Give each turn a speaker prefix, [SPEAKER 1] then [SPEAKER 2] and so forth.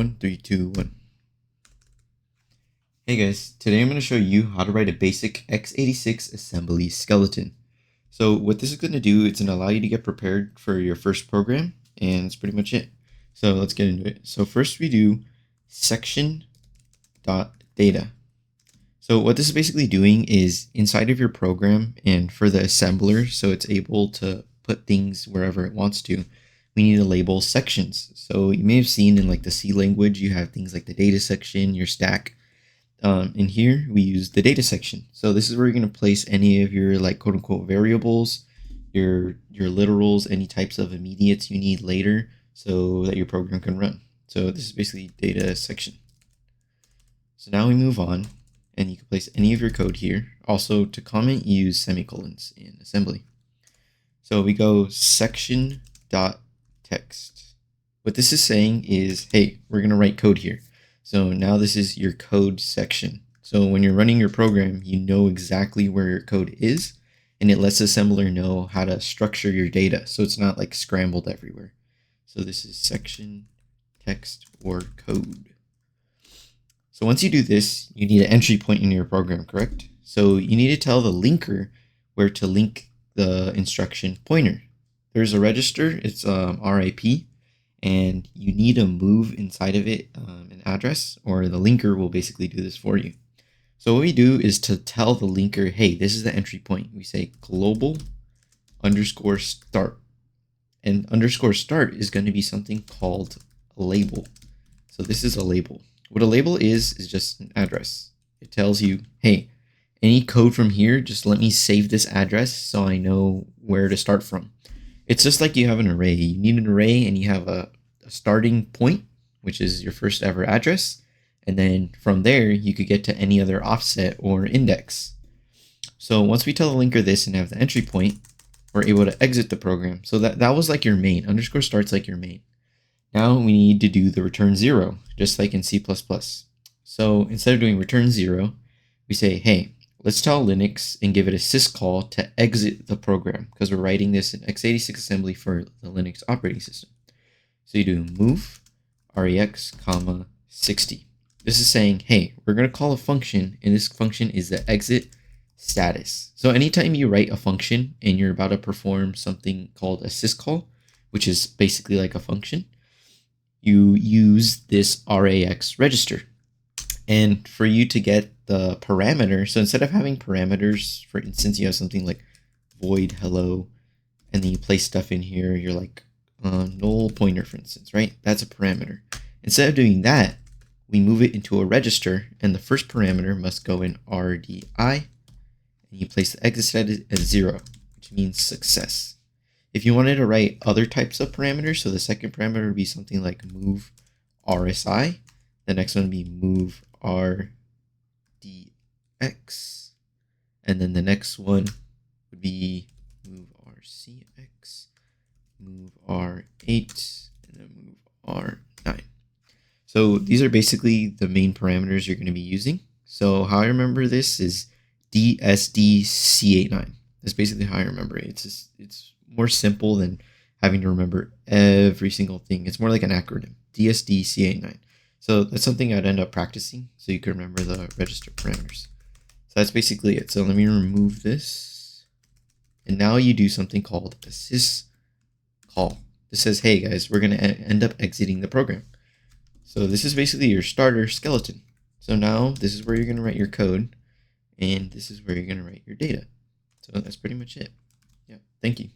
[SPEAKER 1] One, three, two, one. Hey guys, today I'm going to show you how to write a basic x86 assembly skeleton. So what this is going to do, it's going to allow you to get prepared for your first program, and that's pretty much it. So let's get into it. So first we do section.data. So what this is basically doing is inside of your program and for the assembler, so it's able to put things wherever it wants to, we need to label sections. So you may have seen in like the C language, you have things like the data section, your stack. In here, we use the data section. So this is where you're going to place any of your like quote unquote variables, your literals, any types of immediates you need later so that your program can run. So this is basically data section. So now we move on and you can place any of your code here. Also to comment, use semicolons in assembly. So we go section.text. What this is saying is, hey, we're going to write code here. So now this is your code section. So when you're running your program, you know exactly where your code is, and it lets the assembler know how to structure your data. So it's not like scrambled everywhere. So this is section, text, or code. So once you do this, you need an entry point in your program, correct? So you need to tell the linker where to link the instruction pointer. There's a register, it's RIP, and you need to move inside of it an address, or the linker will basically do this for you. So what we do is to tell the linker, hey, this is the entry point. We say global underscore start, and underscore start is going to be something called a label. So this is a label. What a label is just an address. It tells you, hey, any code from here, just let me save this address so I know where to start from. It's just like you have an array. You need an array and you have a starting point, which is your first ever address. And then from there, you could get to any other offset or index. So once we tell the linker this and have the entry point, we're able to exit the program. So that was like your main. Underscore start's like your main. Now we need to do the return 0, just like in C++. So instead of doing return 0, we say, hey, let's tell Linux and give it a syscall to exit the program, because we're writing this in x86 assembly for the Linux operating system. So you do move rex, 60. This is saying, hey, we're going to call a function, and this function is the exit status. So anytime you write a function and you're about to perform something called a syscall, which is basically like a function, you use this rax register. And for you to get the parameter, so instead of having parameters, for instance, you have something like void hello, and then you place stuff in here, you're like null pointer, for instance, right? That's a parameter. Instead of doing that, we move it into a register, and the first parameter must go in RDI, and you place the exit status as 0, which means success. If you wanted to write other types of parameters, so the second parameter would be something like move RSI, the next one would be move RDX, and then the next one would be move RCX, move R8, and then move R9. So these are basically the main parameters you're going to be using. So how I remember this is DSDC89. That's basically how I remember it. It's more simple than having to remember every single thing. It's more like an acronym, DSDC89. So that's something I'd end up practicing so you can remember the register parameters. So that's basically it. So let me remove this. And now you do something called a syscall. This says, hey guys, we're going to end up exiting the program. So this is basically your starter skeleton. So now this is where you're going to write your code, and this is where you're going to write your data. So that's pretty much it. Yeah, thank you.